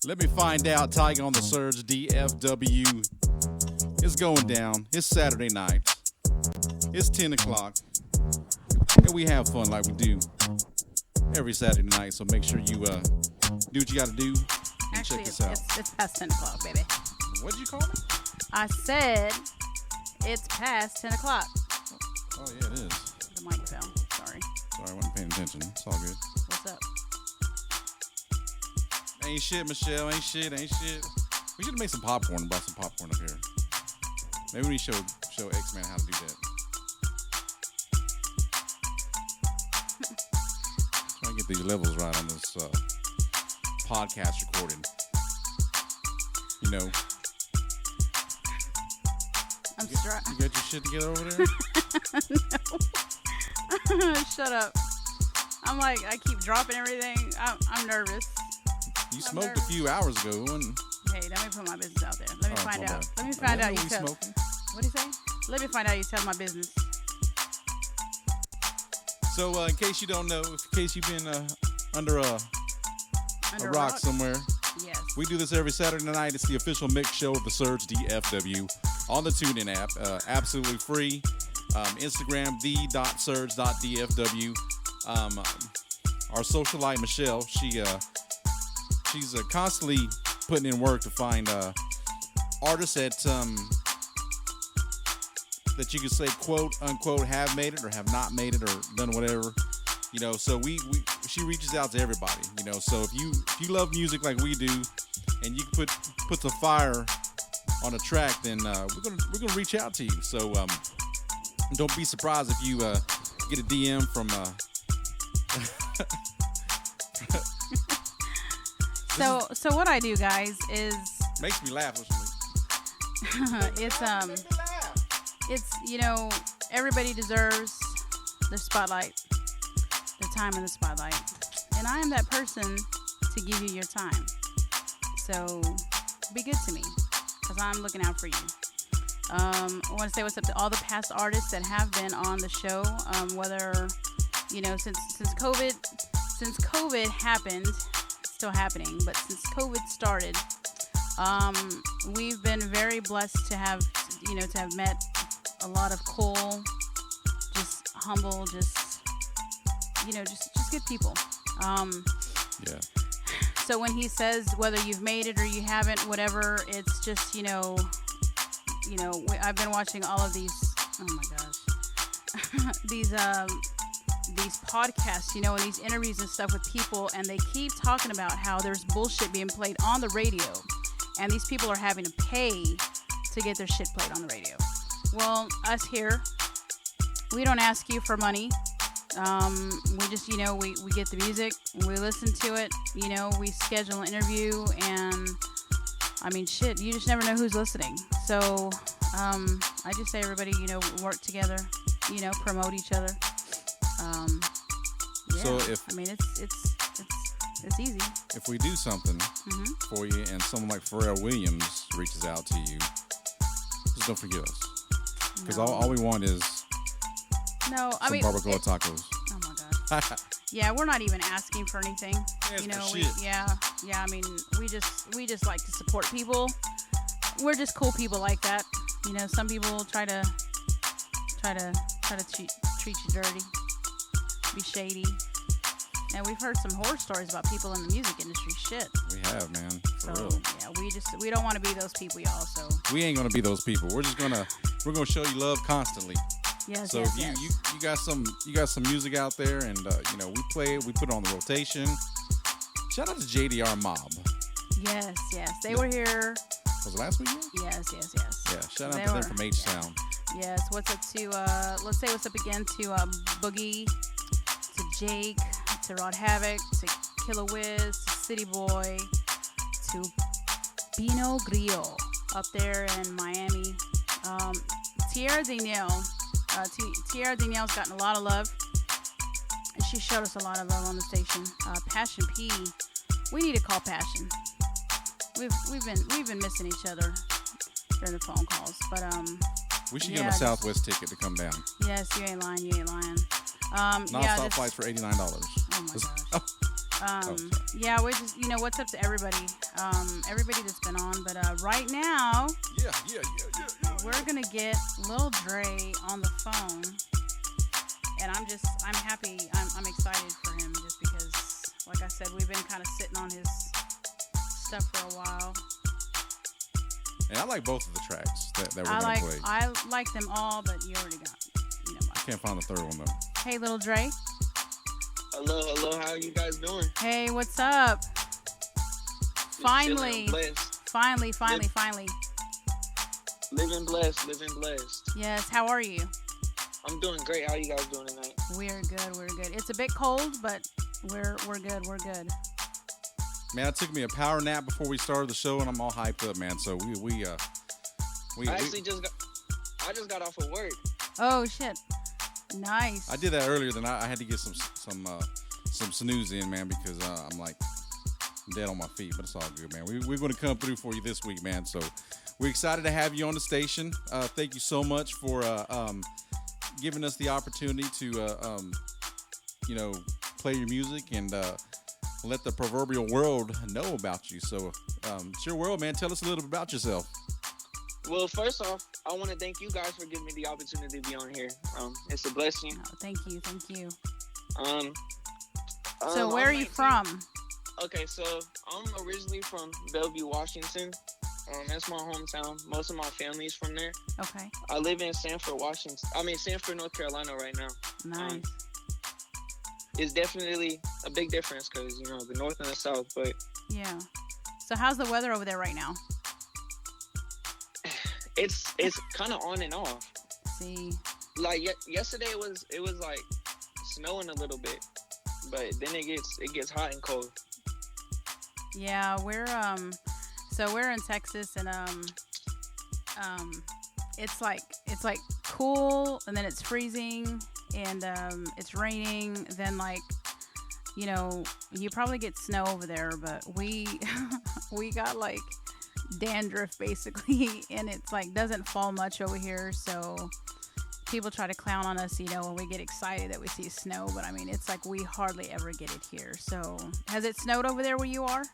Let me find out. Tiger on the Surge, DFW. It's going down. It's Saturday night. It's 10 o'clock. And we have fun like we do every Saturday night. So make sure you do what you got to do. And actually, check this out. It's past 10 o'clock, baby. What did you call me? I said it's past 10 o'clock. Oh, yeah, it is. The mic fell. Sorry. Sorry, I wasn't paying attention. It's all good. What's up? Ain't shit, Michelle. Ain't shit. We should have made some popcorn and brought some popcorn up here. Maybe we show X-Man how to do that. Trying to get these levels right on this podcast recording. You know. I'm You got your shit together over there? No. Shut up. I'm like, I keep dropping everything. I'm nervous. You smoked a few hours ago. And Hey, let me put my business out there. Let me find out. bad. Let me find out you tell. Smoking. What do you say? Let me find out you tell my business. So, in case you don't know, in case you've been under a rock somewhere, Yes. we do this every Saturday night. It's the official mix show of the Surge DFW on the TuneIn app. Absolutely free. Instagram, the.surge.dfw. Our socialite, Michelle, she's constantly putting in work to find artists that you could say, quote, unquote, have made it or have not made it or done whatever. You know, so she reaches out to everybody, you know. So if you love music like we do and you can put the fire on a track, then we're gonna reach out to you. So don't be surprised if you get a DM from So what I do, guys, is makes me laugh. it's you know, everybody deserves their spotlight, their time in the spotlight, and I am that person to give you your time. So be good to me, because I'm looking out for you. I want to say what's up to all the past artists that have been on the show. Whether, you know, since COVID happened, it's still happening, but since COVID started, we've been very blessed to have met a lot of cool, just humble, just good people. Yeah. So when he says whether you've made it or you haven't, whatever, it's just, I've been watching all of these, oh my gosh, these podcasts, and these interviews and stuff with people, and they keep talking about how there's bullshit being played on the radio, and these people are having to pay to get their shit played on the radio. Well, us here, we don't ask you for money. We just, we get the music, we listen to it, we schedule an interview, and I mean, shit, you just never know who's listening. So, I just say everybody, work together, promote each other. Yeah. So it's easy. If we do something for you and someone like Pharrell Williams reaches out to you, just don't forget us. Because all we want is barbacoa tacos. Oh my God. Yeah, we're not even asking for anything. Yeah, I mean, we just like to support people. We're just cool people like that. Some people try to treat you dirty, be shady. And we've heard some horror stories about people in the music industry. Shit. We have, man. For real. Yeah, we don't want to be those people, y'all. So we ain't gonna be those people. We're gonna show you love constantly. Yes. So if you got some music out there, and we play it, we put it on the rotation. Shout out to JDR Mob. Yes. They were here. Was it last week? Yes. Yeah. Shout out to them from H Sound. Yes. What's up to let's say what's up again to Boogie, to Jake, to Rod Havoc, to Killer Wiz, to City Boy, to Pino Grillo up there in Miami. Tierra Danielle's gotten a lot of love. And she showed us a lot of love on the station. Passion P, we need to call Passion. We've been missing each other during the phone calls, but we should give him a Southwest ticket to come down. Yes, you ain't lying. Non-stop flights for $89. Oh my gosh. Yeah, we're just, what's up to everybody? Everybody that's been on. But right now, Yeah. we're going to get Lil Drae on the phone. And I'm happy, I'm excited for him just because, like I said, we've been kind of sitting on his stuff for a while. And I like both of the tracks that we're going to play. I like them all, but you already got, I can't find the third one, though. Hey, Lil Drae. Hello, how are you guys doing? Hey, what's up? Finally. Finally. Living blessed. Yes, how are you? I'm doing great. How are you guys doing tonight? We're good. It's a bit cold, but we're good. Man, it took me a power nap before we started the show, and I'm all hyped up, man. So I just got off of work. Oh shit! Nice. I did that earlier. Then I had to get some snooze in, man, because I'm like dead on my feet. But it's all good, man. We're going to come through for you this week, man. So we're excited to have you on the station. Thank you so much for giving us the opportunity to play your music and let the proverbial world know about you. So it's your world, man. Tell us a little bit about yourself. Well, first off, I want to thank you guys for giving me the opportunity to be on here. It's a blessing. Oh, thank you. So where are you from? Okay, so I'm originally from Bellevue, Washington. That's my hometown. Most of my family's from there. Okay. I live in Sanford, North Carolina right now. Nice. It's definitely a big difference because, the north and the south, but... Yeah. So how's the weather over there right now? It's kind of on and off. See. Like yesterday it was like snowing a little bit, but then it gets hot and cold. Yeah, we're in Texas, and it's like cool, and then it's freezing, and it's raining. Then you probably get snow over there, but we got like dandruff basically, and it's like doesn't fall much over here. So people try to clown on us, when we get excited that we see snow, but I mean it's like we hardly ever get it here. So has it snowed over there where you are?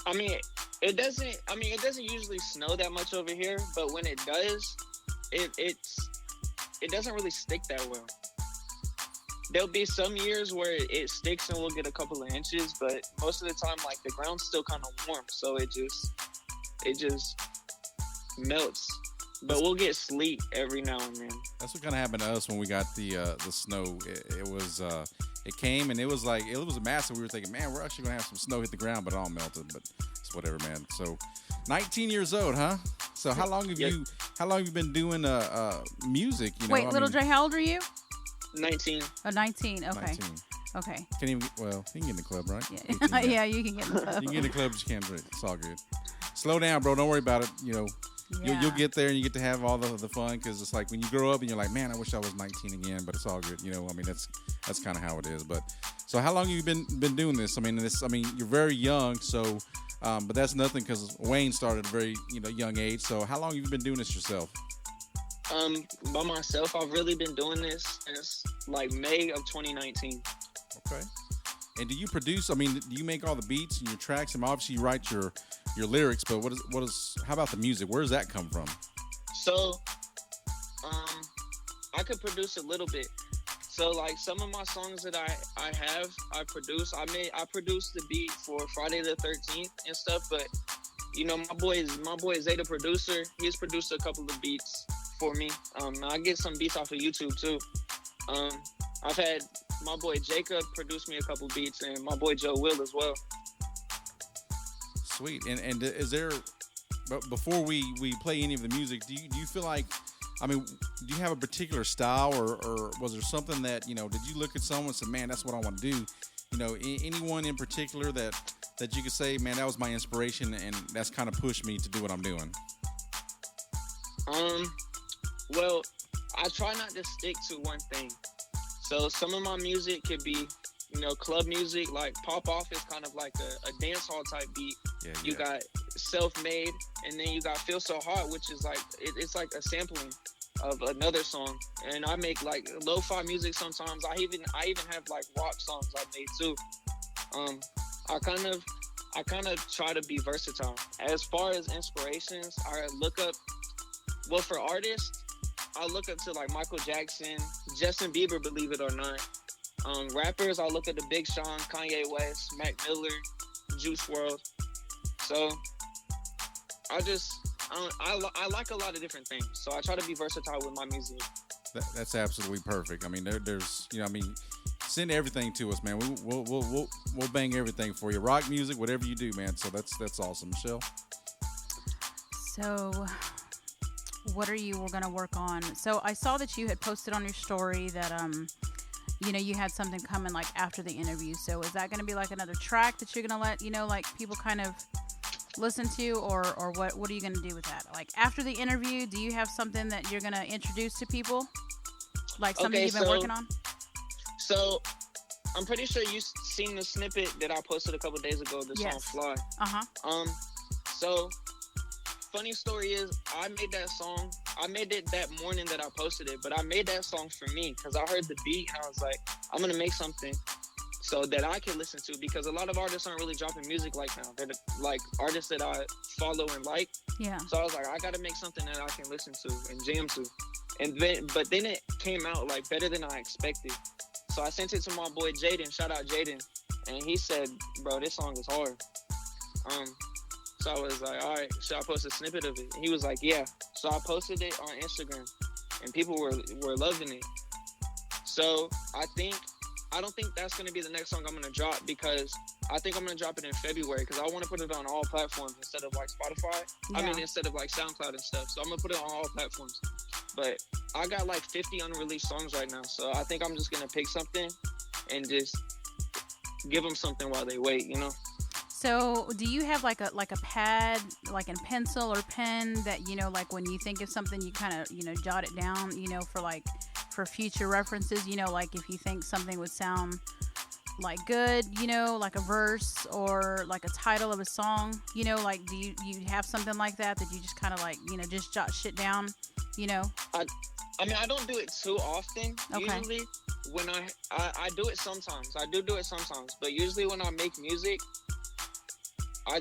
It doesn't usually snow that much over here, but when it does, it doesn't really stick that well. There'll be some years where it sticks and we'll get a couple of inches, but most of the time, like, the ground's still kind of warm, so it just melts. But we'll get sleet every now and then. That's what kind of happened to us when we got the snow. It came and it was massive. We were thinking, man, we're actually gonna have some snow hit the ground, but it all melted. But it's whatever, man. So, 19 years old, huh? So how long have you been doing music? Wait, Little Drae, how old are you? 19. Oh, 19. Okay. 19. Okay. You can get in the club, right? Yeah, yeah, you can get in the club. You can get in the club, but you can't drink. It's all good. Slow down, bro. Don't worry about it. Yeah. You'll get there and you get to have all the fun, because it's like when you grow up and you're like, man, I wish I was 19 again, but it's all good. That's kind of how it is. But so how long have you been doing this? You're very young, so but that's nothing, because Wayne started at a very young age. So how long have you been doing this yourself? By myself, I've really been doing this since like May of 2019. Okay. And do you produce? Do you make all the beats and your tracks? And obviously you write your lyrics, but how about the music? Where does that come from? So, I could produce a little bit. So, like, some of my songs that I produce. I produced the beat for Friday the 13th and stuff. But my boy Zay, the producer, he's produced a couple of beats for me. I get some beats off of YouTube too. I've had my boy Jacob produce me a couple beats, and my boy Joe Will as well. Sweet. And is there, before we play any of the music, do you feel like, do you have a particular style, or was there something that, did you look at someone and say, man, that's what I want to do? Anyone in particular that you could say, man, that was my inspiration and that's kind of pushed me to do what I'm doing? Well, I try not to stick to one thing. So some of my music could be, club music, like Pop Off is kind of like a dance hall type beat. Yeah. You got Self-Made, and then you got Feel So Hot, which is like, it's like a sampling of another song. And I make like lo-fi music sometimes. I even have like rock songs I made too. I kind of try to be versatile. As far as inspirations, I look up, well, for artists, I look up to like Michael Jackson, Justin Bieber, believe it or not. Rappers, I look at the Big Sean, Kanye West, Mac Miller, Juice WRLD. So I like a lot of different things. So I try to be versatile with my music. That's absolutely perfect. I mean, there's, you know, I mean, send everything to us, man. We'll bang everything for you. Rock music, whatever you do, man. So that's awesome, Michelle. So, what are you going to work on? So I saw that you had posted on your story that you know, you had something coming like after the interview. So is that going to be like another track that you're going to let, you know, like people kind of listen to, or what are you going to do with that? Like after the interview, do you have something that you're going to introduce to people? Like something you've been working on? So I'm pretty sure you've seen the snippet that I posted a couple days ago, the song Fly. So funny story is, I made that song. I made it that morning that I posted it, but I made that song for me because I heard the beat and I was like, I'm gonna make something so that I can listen to, because a lot of artists aren't really dropping music like now. They're like artists that I follow and like. Yeah. So I was like, I gotta make something that I can listen to and jam to, but then it came out like better than I expected. So I sent it to my boy Jaden. Shout out Jaden, and he said, "Bro, this song is hard." So I was like, all right, should I post a snippet of it? And he was like, yeah. So I posted it on Instagram, and people were loving it. So I don't think that's going to be the next song I'm going to drop, because I think I'm going to drop it in February, because I want to put it on all platforms instead of like Spotify. Yeah. I mean, instead of like SoundCloud and stuff. So I'm going to put it on all platforms. But I got like 50 unreleased songs right now. So I think I'm just going to pick something and just give them something while they wait, you know? So do you have like a pad, like a pencil or pen that, you know, like when you think of something, you kind of, you know, jot it down, you know, for future references, you know, like if you think something would sound like good, you know, like a verse or like a title of a song, you know, like do you have something like that you just kind of like, you know, just jot shit down, you know? I mean, I don't do it too often. Okay. Usually when I do it sometimes. I do it sometimes. But usually when I make music, I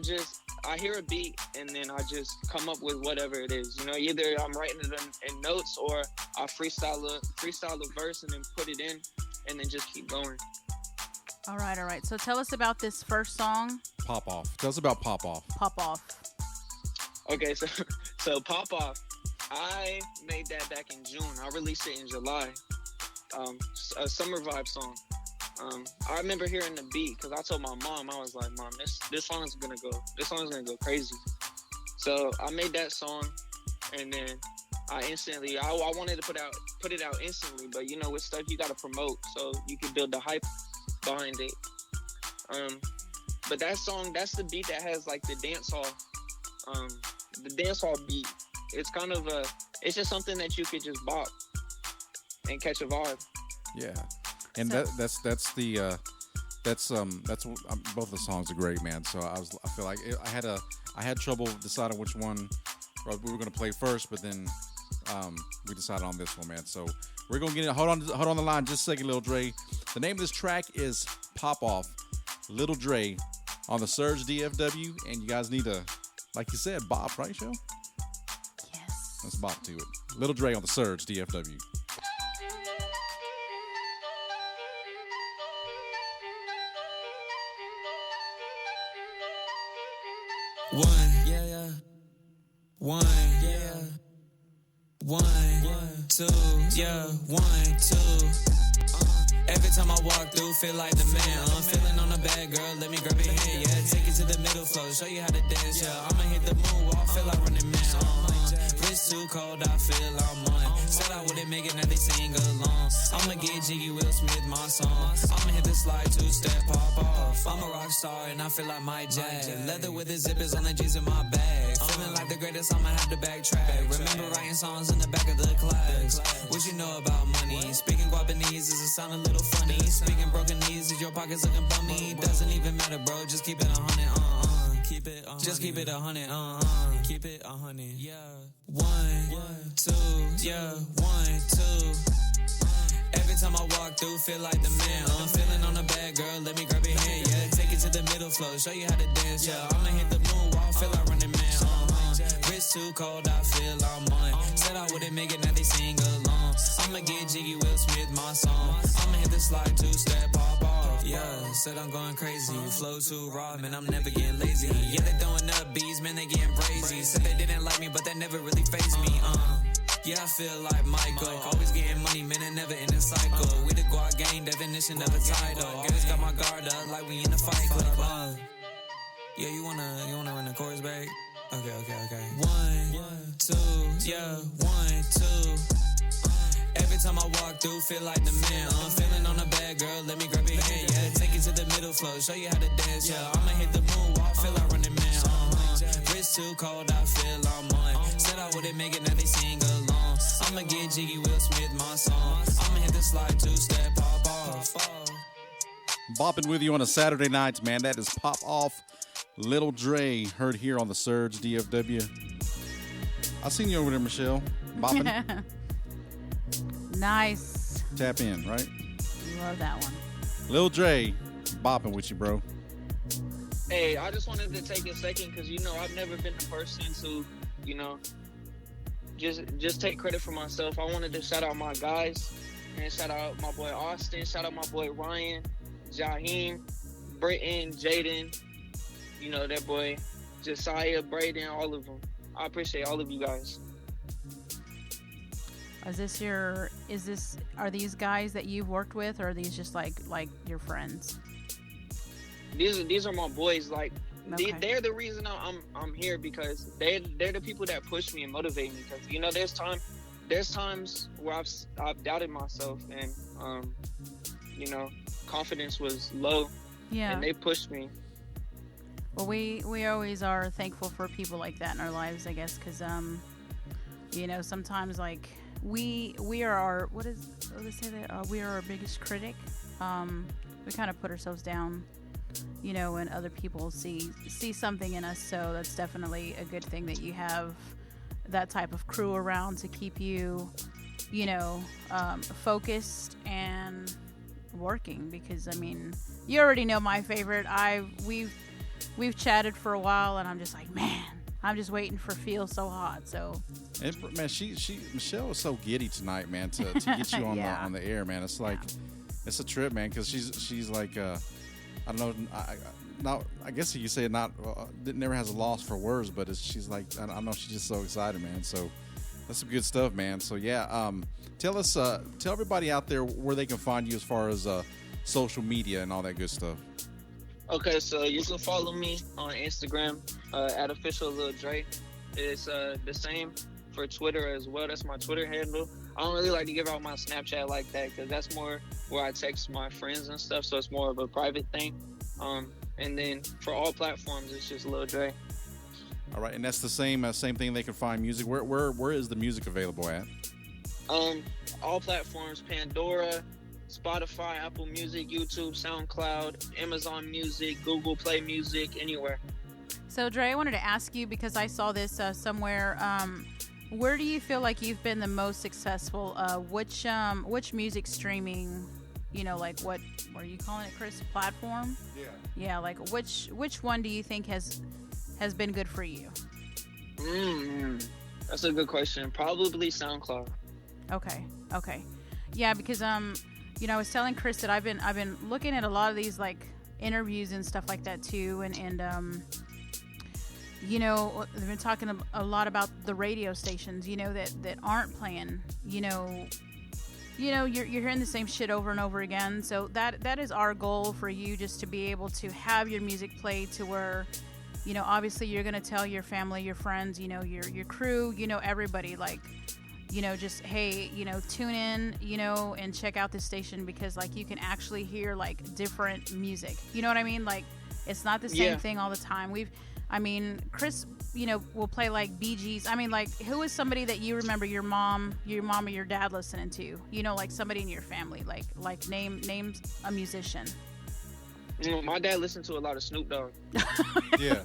hear a beat and then I just come up with whatever it is. You know, either I'm writing it in notes or I freestyle a verse and then put it in and then just keep going. All right. So tell us about this first song. Pop Off. Tell us about Pop Off. Pop Off. Okay, so Pop Off, I made that back in June. I released it in July. A summer vibe song. I remember hearing the beat because I told my mom, I was like, Mom, this song is gonna go crazy. So I made that song, and then I wanted to put it out instantly, but you know, with stuff you gotta promote so you can build the hype behind it. But that song, that's the beat that has like the dance hall beat. It's kind of it's just something that you could just bop and catch a vibe. Yeah. And that's both the songs are great, man. So I feel like I had trouble deciding which one we were gonna play first, but then we decided on this one, man. So we're gonna get it. Hold on the line just a second, Lil Drae. The name of this track is Pop Off, Lil Drae on the Surge DFW, and you guys need to, like you said, bop, right, Shell? Yes. Let's bop to it. Lil Drae on the Surge DFW. One, two, 1, 2. Every time I walk through, feel like the man. I'm feeling on a bad girl, let me grab your hand, yeah. Take it to the middle floor, show you how to dance, yeah. I'ma hit the moonwalk, feel like running man, Wrist too cold, I feel I'm on. Said I wouldn't make it, now they sing along. I'ma get jiggy, Will Smith, my song. I'ma hit the slide, two-step, pop off. I'm a rock star and I feel like my Jack. Leather with the zippers on the G's in my bag. Feeling like the greatest, I'ma have to backtrack. Remember writing songs in the back of the class. What you know about money? Speaking Guapanese, does it sound a little funny? Speaking broken knees, is your pockets looking bummy? Doesn't even matter, bro, just keep it 100, Keep it 100. Just keep it 100, Keep it 100, yeah. 1, 2, 1, 2. Every time I walk through, feel like the man. I'm feeling on a bad girl, let me grab your hand, yeah. Take flow, show you how to dance, yeah. I'ma hit the moonwalk, feel like running man, Wrist too cold, I feel I'm on. Said I wouldn't make it, now they sing along. I'ma get jiggy, Will Smith, my song. I'ma hit the slide, two-step, pop off. Yeah, said I'm going crazy. Flow too raw, man, I'm never getting lazy. Yeah, they throwing up beats, man, they getting brazy. Said they didn't like me, but that never really fazed me, Yeah, I feel like Michael. Always getting money, man, and never in a cycle. We the guard gang, definition of a title. Always got my guard up, like we in a fight club. Yeah, you wanna run the chorus back? Okay. 1, 2, yeah, 1, 2. Every time I walk through, feel like the man. I'm feeling on a bad girl, let me grab your hand, yeah. Take it to the middle flow, show you how to dance, yeah. I'ma hit the moonwalk, feel like running man, Wrist too cold, I feel I'm on. Said I wouldn't make it, now they sing along. I'ma get jiggy, Will Smith, my song. I'ma hit the slide, two-step, pop off. Bopping with you on a Saturday night, man. That is Pop Off, Little Drae, heard here on the Surge DFW. I seen you over there, Michelle. Bopping. Nice. Tap in, right? Love that one. Lil Drae, bopping with you, bro. Hey, I just wanted to take a second because, I've never been the person to, just take credit for myself. I wanted to shout out my guys and shout out my boy Austin, shout out my boy Ryan, Jaheim, Britton, Jaden, that boy Josiah, Braden, all of them. I appreciate all of you guys. Are these guys that you've worked with, or are these just like your friends? These are my boys. Like, okay. They're the reason I'm here, because they're the people that push me and motivate me. Because there's times where I've doubted myself, and confidence was low. Yeah. And they pushed me. Well, we always are thankful for people like that in our lives, I guess, because sometimes like we are our what they say that we are our biggest critic. We kind of put ourselves down, when other people see something in us. So that's definitely a good thing that you have that type of crew around to keep you, focused and working. Because you already know my favorite. We've chatted for a while, and I'm just like, man, I'm just waiting for Feel So Hot. So, man, Michelle is so giddy tonight, man, to get you on yeah. on the air, man. It's like it's a trip, man, because she's like I don't know, I guess you say never has a loss for words, but she's like, I know she's just so excited, man. So that's some good stuff, man. So yeah, tell everybody out there where they can find you as far as social media and all that good stuff. Okay, so you can follow me on Instagram at official Lil Drae. It's the same for Twitter as well. That's my Twitter handle. I don't really like to give out my Snapchat like that, because that's more where I text my friends and stuff, so it's more of a private thing. And then for all platforms, it's just Lil Drae. All right, and that's the same thing. They can find music. Where is the music available at? All platforms: Pandora, Spotify, Apple Music, YouTube, SoundCloud, Amazon Music, Google Play Music, anywhere. So, Drae, I wanted to ask you, because I saw this somewhere. Where do you feel like you've been the most successful? Which music streaming, like what are you calling it, Chris? Platform? Yeah. Yeah, like which one do you think has been good for you? That's a good question. Probably SoundCloud. Okay. Yeah, because I was telling Chris that I've been looking at a lot of these like interviews and stuff like that too, and they've been talking a lot about the radio stations, that aren't playing, you're hearing the same shit over and over again. So that is our goal for you, just to be able to have your music played to where, obviously you're going to tell your family, your friends, your crew, everybody, like, just, hey, tune in, and check out this station, because like you can actually hear like different music. You know what I mean? Like, it's not the same thing all the time. Chris, will play like Bee Gees. Like, who is somebody that you remember your mom or your dad listening to? Like somebody in your family. Like name a musician. My dad listened to a lot of Snoop Dogg. Yeah.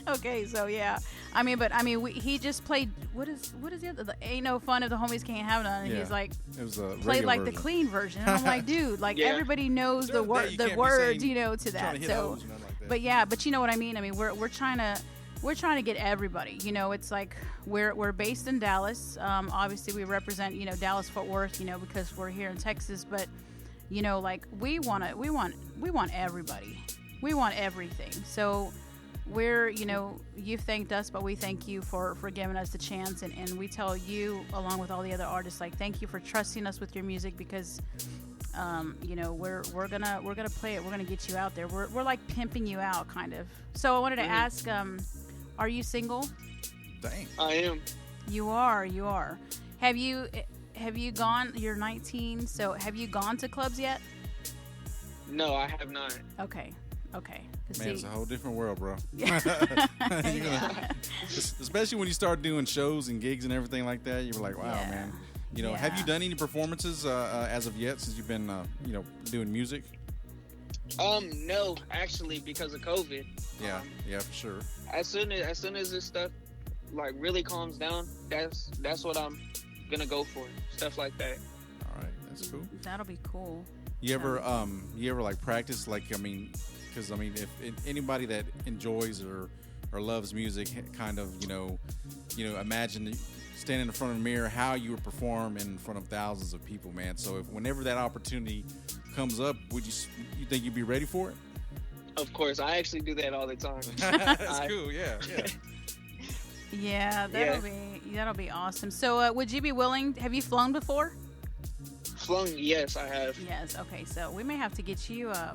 Okay, so yeah. I mean, but he just played. What is the other? Ain't no fun if the homies can't have none. And he's like, it was a played like version. the clean version. And I'm like, dude, like everybody knows the words, to that. So, but you know what I mean. I mean, we're trying to get everybody. You know, it's like we're based in Dallas. Obviously, we represent Dallas Fort Worth. Because we're here in Texas. But like we want everybody. We want everything. So. We're, you've thanked us, but we thank you for giving us the chance. And we tell you, along with all the other artists, like, thank you for trusting us with your music because, we're gonna play it. We're gonna get you out there. We're like pimping you out, kind of. So I wanted to ask, are you single? Dang. I am. You are. Have you gone? You're 19. So have you gone to clubs yet? No, I have not. Okay. Man, it's a whole different world, bro. Yeah. Especially when you start doing shows and gigs and everything like that, you're like, wow, man. Have you done any performances as of yet since you've been, doing music? No, actually, because of COVID. Yeah, for sure. As soon as this stuff like really calms down, that's what I'm gonna go for. Stuff like that. All right, that's cool. That'll be cool. You ever like practice? Like, I mean, because if anybody that enjoys or loves music, kind of, imagine standing in front of a mirror, how you would perform in front of thousands of people, man. So whenever that opportunity comes up, you think you'd be ready for it? Of course, I actually do that all the time. That's cool. Yeah. Yeah, that'll be awesome. So, would you be willing? Have you flown before? Flown, yes, I have. Yes. Okay. So we may have to get you a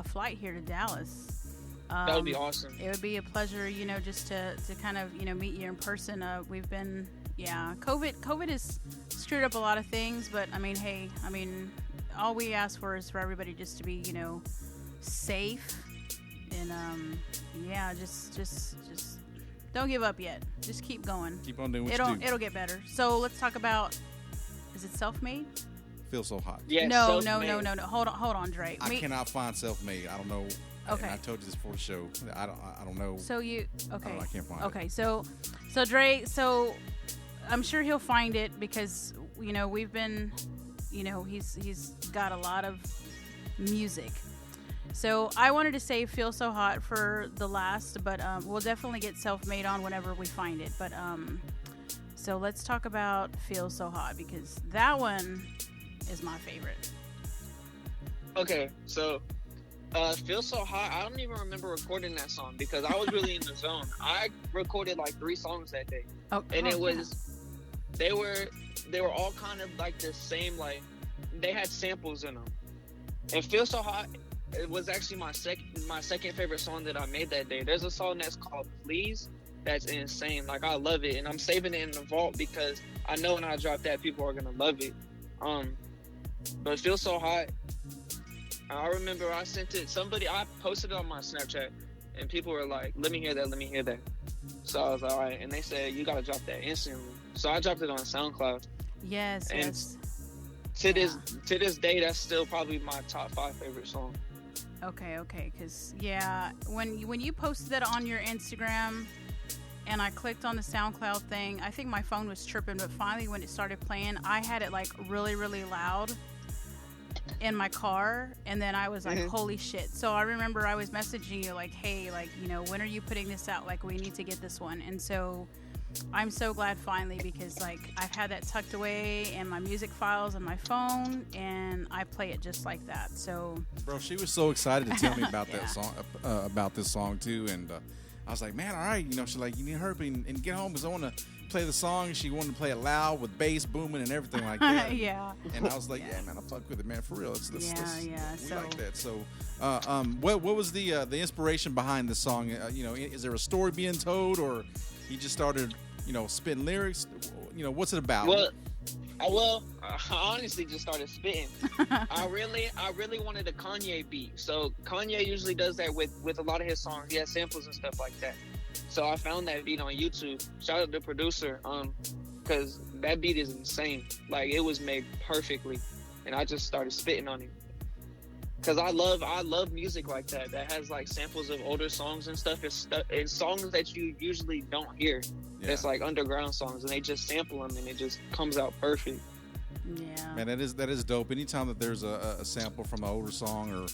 flight here to Dallas. That would be awesome. It would be a pleasure, just to kind of meet you in person. We've been COVID has screwed up a lot of things, but all we ask for is for everybody just to be safe and just don't give up yet. Just keep going. Keep on doing what you do. It'll get better. So let's talk about. Is it self-made? Feel so hot. Yeah. No. Hold on, Drae. I cannot find self-made. I don't know. Okay. And I told you this before the show. I don't know. So you okay? I can't find it. Okay. So Drae. So I'm sure he'll find it because we've been, he's got a lot of music. So I wanted to say "Feel So Hot" for the last, but we'll definitely get self-made on whenever we find it. But so let's talk about "Feel So Hot" because that one is my favorite. Okay, so "Feel So Hot," I don't even remember recording that song because I was really in the zone. I recorded like 3 songs that day. They were all kind of like the same, like they had samples in them. And "Feel So Hot," it was actually my second favorite song that I made that day. There's a song that's called "Please" that's insane. Like, I love it, and I'm saving it in the vault because I know when I drop that, people are gonna love it. But "Feel So Hot," I remember I sent it. I posted it on my Snapchat, and people were like, "Let me hear that." So I was like, all right, and they said, "You gotta drop that instantly." So I dropped it on SoundCloud. Yes. To this day, that's still probably my top 5 favorite song. Okay, because when you posted that on your Instagram, and I clicked on the SoundCloud thing, I think my phone was tripping, but finally when it started playing, I had it like really, really loud in my car, and then I was like, holy shit. So I remember I was messaging you like, hey, like, when are you putting this out? Like, we need to get this one. And so I'm so glad finally, because like I've had that tucked away in my music files on my phone, and I play it just like that. So, bro, she was so excited to tell me about that song, about this song too, and I was like, man, all right, she's like, you need to hurry and get home because I want to play the song. She wanted to play it loud with bass booming and everything like that. Yeah. And I was like, yeah, man, I fuck with it, man, for real. We So, like that. So, what was the inspiration behind the song? Is there a story being told, or you just started, spitting lyrics? What's it about? Well, I honestly just started spitting. I really wanted a Kanye beat. So Kanye usually does that with a lot of his songs. He has samples and stuff like that. So I found that beat on YouTube. Shout out to the producer, because that beat is insane. Like, it was made perfectly, and I just started spitting on it. Cause I love music like that has like samples of older songs and stuff. It's songs that you usually don't hear. Yeah. It's like underground songs, and they just sample them, and it just comes out perfect. Yeah, man, that is dope. Anytime that there's a sample from an older song or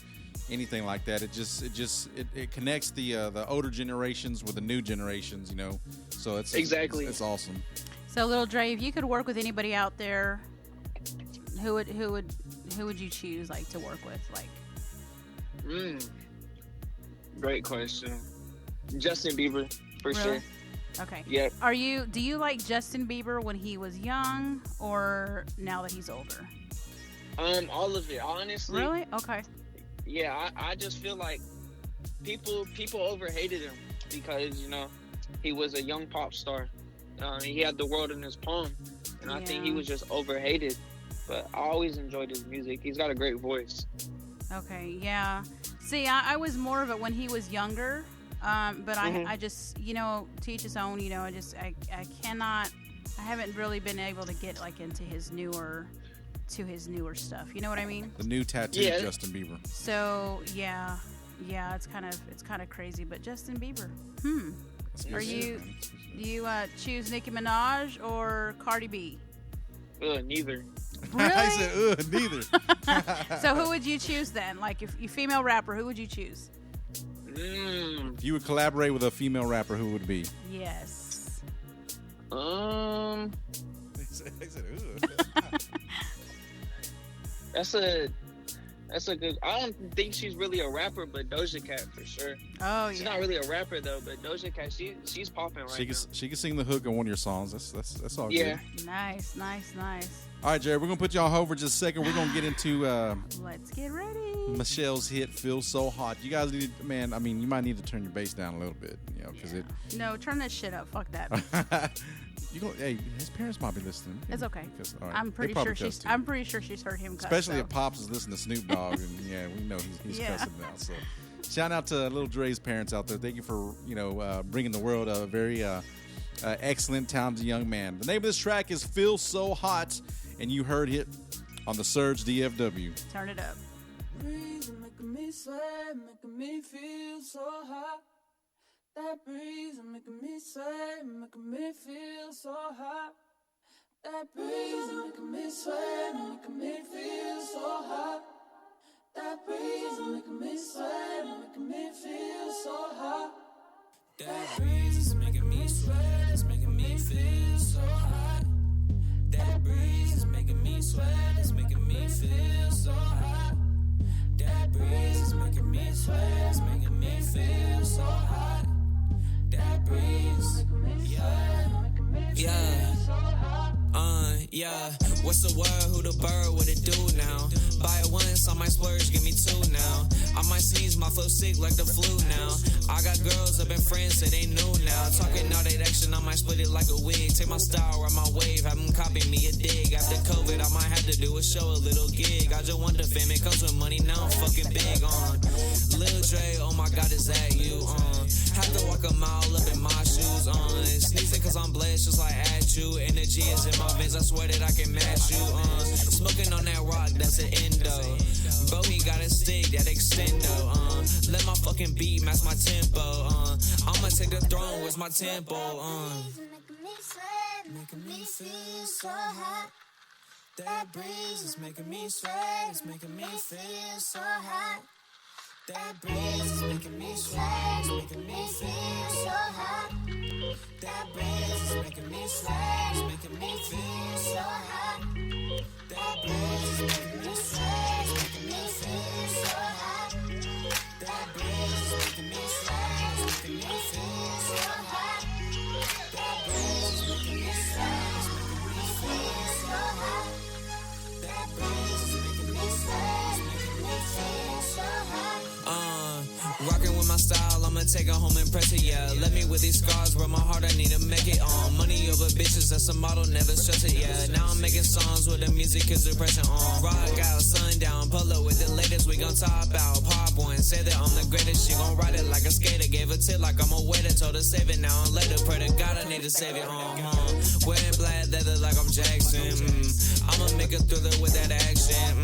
anything like that, it connects the older generations with the new generations, you know. So it's awesome. So, Little Drae, if you could work with anybody out there, who would you choose, like, to work with, like? Great question. Justin Bieber, for really? sure. Okay. Yeah. Do you like Justin Bieber when he was young or now that he's older? All of it, honestly. Really? Okay. Yeah, I just feel like people overhated him because, you know, he was a young pop star. He had the world in his palm, and I think he was just overhated. But I always enjoyed his music. He's got a great voice. Okay, yeah. See, I was more of it when he was younger, but I just, you know, to each his own. You know, I haven't really been able to get like into his newer stuff. You know what I mean? The new tattoo, Justin Bieber. So yeah, it's kind of crazy. But Justin Bieber, do you choose Nicki Minaj or Cardi B? Neither. Really? I said, neither. So who would you choose then? Like, if you female rapper, who would you choose? If you would collaborate with a female rapper, who would it be? Yes. I said, That's a good. I don't think she's really a rapper, but Doja Cat for sure. Oh, yeah. She's not really a rapper though, but Doja Cat, she's popping right now. She can sing the hook on one of your songs. That's all good. Yeah. Nice. All right, Jerry, we're gonna put you on hold for just a second. We're gonna get into let's get ready. Michelle's hit "Feel So Hot." You guys need, man. I mean, you might need to turn your bass down a little bit, you know, because No, turn that shit up. Fuck that. Hey, his parents might be listening. It's okay. Right. I'm pretty sure she's heard him cuss. Especially if Pops is listening to Snoop Dogg, and yeah, we know he's cussing now. So, shout out to Little Dre's parents out there. Thank you for bringing the world a very excellent, talented young man. The name of this track is "Feel So Hot," and you heard it on the Surge DFW. Turn it up. Breeze making me sweat, making me feel so hot. That breeze is making me sweat, making me feel so hot. That breeze is making me sweat, making me feel so hot. That breeze is making me sweat, making me feel so hot. That breeze is making me sweat, it's making me feel so hot. That breeze is making me sweat, it's making me feel so hot. That breeze is making me sweat, it's making me feel so hot. That breeze, yeah. What's the word? Who the bird? What it do now? Buy it once, I might splurge, give me two now. I might sneeze, my flow sick like the flu now. I got girls, I've been friends, so they new now. Talking all that action, I might split it like a wig. Take my style, ride my wave, have them copy me a dig. After COVID, I might have to do a show, a little gig. I just want the fame, it comes with money, now I'm fucking big on. Lil Drae, oh my God, is that you? Have to walk a mile up in my shoes on. Sneezing cause I'm blessed, just like at you. Energy is in my veins, I swear that I can match you. Smoking on that rock, that's an endo. Bro, he got a stick, that extendo. Let my fucking beat match my tempo. I'ma take the throne, where's my tempo? Making me sweat, making me feel so hot. That breeze is making me sweat, it's making me feel so hot. That breeze is making me sweat, it's making me feel so hot. That breeze is making me sweat, it's making me feel so hot. That breeze is making me sweat, it's making me feel so hot. That breeze is making me sweat, it's making me feel so hot. That breeze is making me sweat, it's making me feel so hot. That breeze is making me sweat, it's making me feel so hot. Rockin' with my style, I'ma take it home and press it, yeah. Let me with these scars, where my heart, I need to make it on. Money over bitches, that's a model, never stress it, yeah. Now I'm making songs where the music is depressing on. Rock out, sundown, pull up with the latest we gon' top out. Pop one, say that I'm the greatest. She gon' ride it like a skater. Gave a tip like I'm a waiter. Told her save it, now I'm later. Pray to God I need to save it. Wearing black leather like I'm Jackson. I'ma make a thriller with that action.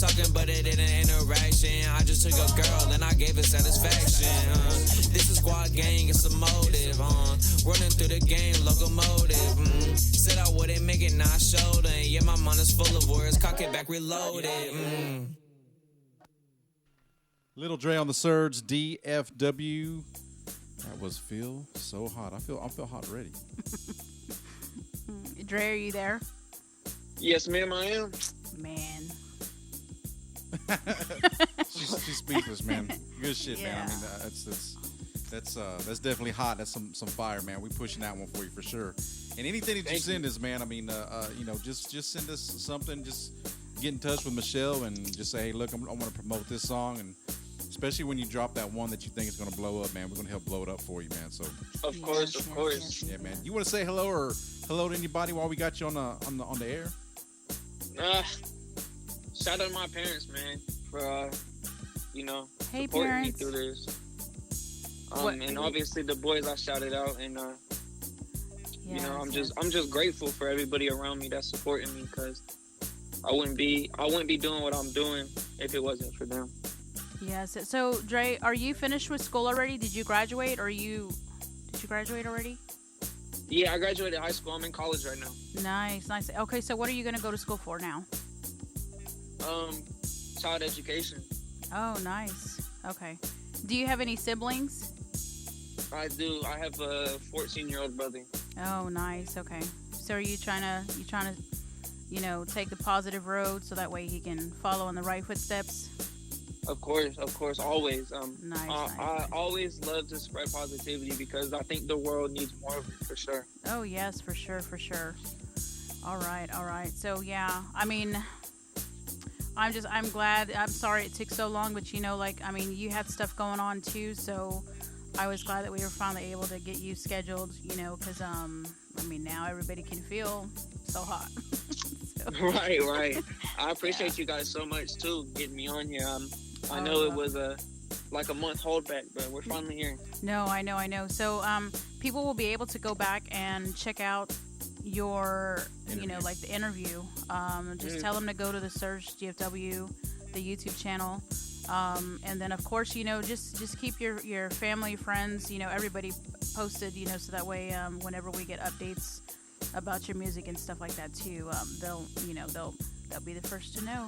Talking but it ain't an interaction. I just took a girl and I gave her satisfaction. This is squad gang, it's a motive. Running through the game, locomotive. Said I wouldn't make it, now I showed her. Yeah, my mind is full of words, cock it back, reloaded. Little Drae on the Surge, DFW. That was Feel So Hot. I feel hot already. Drae, are you there? Yes, ma'am, I am. Man. She's speechless, man. Good shit, Yeah. man. I mean, that's definitely hot. That's some fire, man. We pushing that one for you for sure. And anything that you send us, man. I mean, just send us something. Just get in touch with Michelle and just say, hey, look, I want to promote this song, and especially when you drop that one that you think is going to blow up, man. We're going to help blow it up for you, man. So Of course. yeah, man. You want to say hello to anybody while we got you on the air? Shout out to my parents, man, for Hey, supporting parents. me through this. What- And obviously the boys I shouted out, and I'm just grateful for everybody around me that's supporting me, because I wouldn't be doing what I'm doing if it wasn't for them. Yes. So, Drae, are you finished with school already? Did you graduate, or did you graduate already? Yeah, I graduated high school. I'm in college right now. Nice. Okay, so what are you going to go to school for now? Child education. Oh, nice. Okay. Do you have any siblings? I do. I have a 14-year-old brother. Oh, nice. Okay. So are you trying to, take the positive road so that way he can follow in the right footsteps? Of course, always. Nice. I always love to spread positivity, because I think the world needs more of it, for sure. Oh, yes, for sure. All right. So, yeah, I mean, I'm glad. I'm sorry it took so long, but, you had stuff going on, too, so I was glad that we were finally able to get you scheduled, because, now everybody can feel so hot. So. Right. I appreciate you guys so much, too, getting me on here. I know it was a month holdback, but we're finally here. No, I know. So, people will be able to go back and check out your, the interview. Just tell them to go to the thesurgedfw, the YouTube channel. And then, of course, just keep your family, friends, everybody posted, so that way, whenever we get updates about your music and stuff like that too, they'll be the first to know.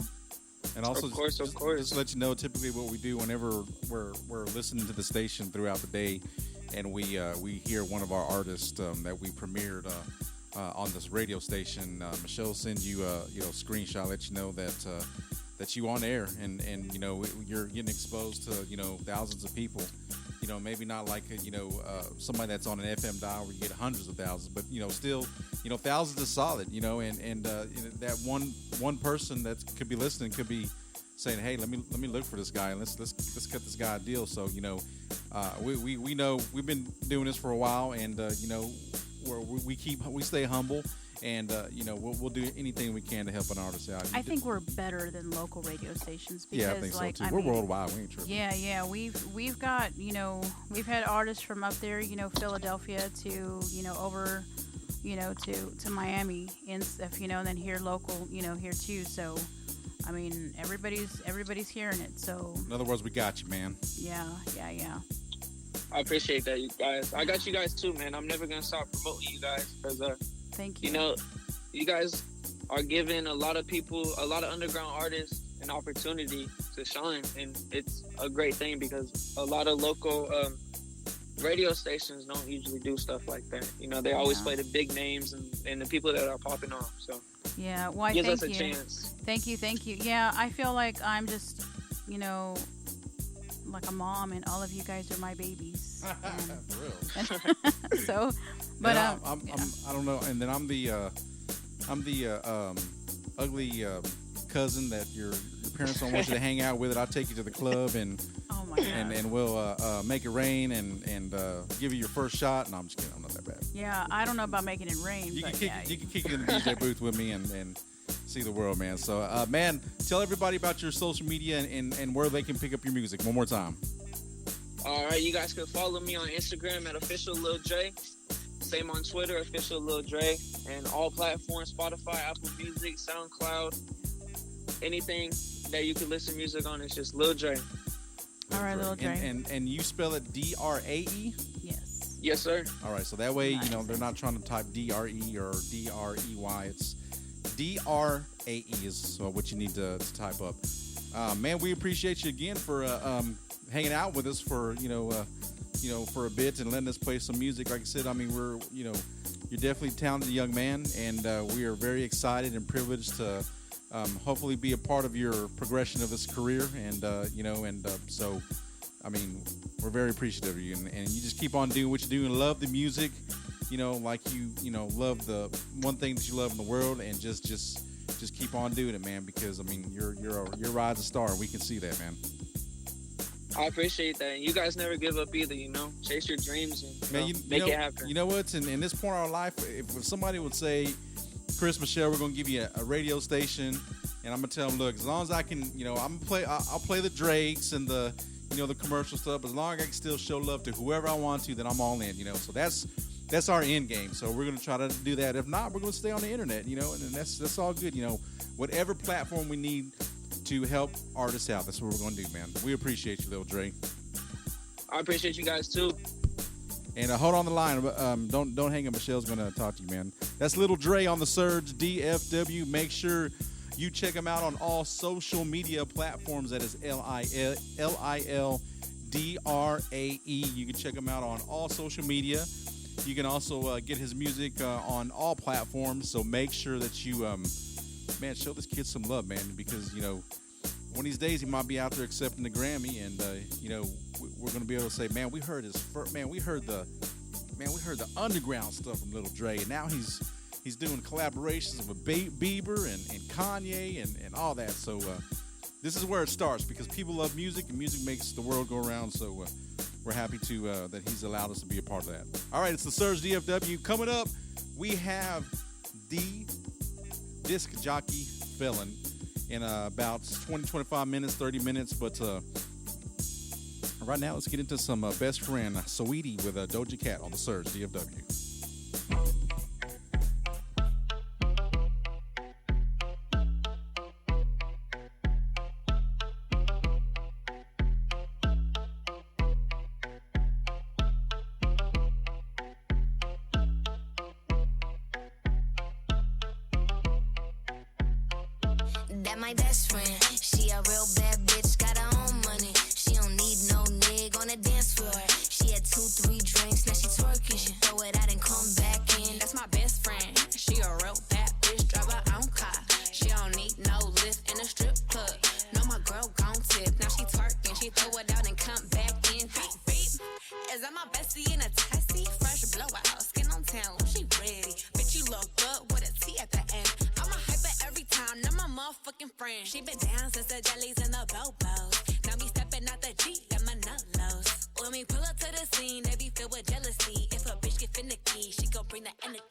And also, of course. Just to let you know, typically what we do whenever we're listening to the station throughout the day, and we hear one of our artists that we premiered on this radio station, Michelle sends you a screenshot, let you know that you on air, and you're getting exposed to thousands of people. Maybe not like somebody that's on an FM dial where you get hundreds of thousands, but still thousands is solid. And that one person that could be listening could be saying, hey, let me look for this guy, and let's cut this guy a deal. So we know we've been doing this for a while, and we stay humble. And we'll do anything we can to help an artist out. I think we're better than local radio stations because, I think so too. We're worldwide. We ain't tripping. Yeah. We've got we've had artists from up there, Philadelphia to over, to Miami and stuff, and then here local, here too. So, everybody's hearing it. So in other words, we got you, man. Yeah. I appreciate that, you guys. I got you guys too, man. I'm never gonna stop promoting you guys, because thank you. You guys are giving a lot of people, a lot of underground artists, an opportunity to shine, and it's a great thing, because a lot of local radio stations don't usually do stuff like that. They always play the big names and the people that are popping off. So yeah, well, gives thank us a you. chance. Thank you. Yeah, I feel like I'm just, like a mom, and all of you guys are my babies. For real. So, but I don't know. And then I'm the ugly cousin that your parents don't want you to hang out with. I'll take you to the club and oh my God. and we'll make it rain and give you your first shot. No, I'm just kidding. I'm not that bad. Yeah, I don't know about making it rain. You but can kick it in the DJ booth with me and see the world, man. So, man, tell everybody about your social media and where they can pick up your music one more time. All right, you guys can follow me on Instagram at official Lil Drae. Same on Twitter, official Lil Drae, and all platforms: Spotify, Apple Music, SoundCloud, anything that you can listen to music on. It's just Lil Drae. All right, Lil Drae. And you spell it D-R-A-E? Yes. Yes, sir. All right, so that way, you know, they're not trying to type D-R-E or D-R-E-Y. It's D-R-A-E is what you need to type up. Man, we appreciate you again for hanging out with us for, for a bit and letting us play some music. Like I said, I mean, you're definitely a talented young man, and we are very excited and privileged to hopefully be a part of your progression of this career. And, so, I mean, we're very appreciative of you, and you just keep on doing what you do and love the music, like you love the one thing that you love in the world, and just keep on doing it, man, because, I mean, you're a rising star. We can see that, man. I appreciate that. And you guys never give up either, Chase your dreams and make it happen. You know what? In this point of our life, if somebody would say, Chris, Michelle, we're going to give you a radio station, and I'm going to tell them, look, as long as I can, I'll play the Drakes and the commercial stuff, but as long as I can still show love to whoever I want to, then I'm all in, So that's our end game. So we're going to try to do that. If not, we're going to stay on the internet, and that's all good, Whatever platform we need to help artists out, that's what we're going to do, man. We appreciate you, Lil Drae. I appreciate you guys too. And hold on the line. Don't hang up. Michelle's going to talk to you, man. That's Lil Drae on the Surge DFW. Make sure you check him out on all social media platforms. That is LILDRAE. You can check him out on all social media. You can also get his music on all platforms. So make sure that you, show this kid some love, man, because, one of these days he might be out there accepting the Grammy, and, we're going to be able to say, man, we heard we heard the underground stuff from Lil Drae, and now he's doing collaborations with Bieber and Kanye and all that. So this is where it starts, because people love music, and music makes the world go around. So we're happy to that he's allowed us to be a part of that. All right, it's the Surge DFW. Coming up, we have the disc jockey Felon in about 20, 25 minutes, 30 minutes. But right now, let's get into some Best Friend, Saweetie with Doja Cat on the Surge DFW. That my best friend, she a real bad bitch, got her own money. She don't need no nigga on the dance floor. She had 2-3 drinks, now she twerking. She throw it out and come back in. That's my best friend, she a real bad bitch, drive her own car. She don't need no lift in a strip club. No, my girl gon' tip, now she twerking. She throw it out and come back in. Beep, beep. Is that my bestie in a testy? Fresh blowout, skin on town, she ready. Bitch, you look good with a T at the end. I'm a hyper every time, now my motherfucking friend. She been down since the jellies and the bobos. Now me stepping out the Jeep, got my nut-lows. When we pull up to the scene, they be filled with jealousy. If a bitch get finicky, she gon' bring the energy.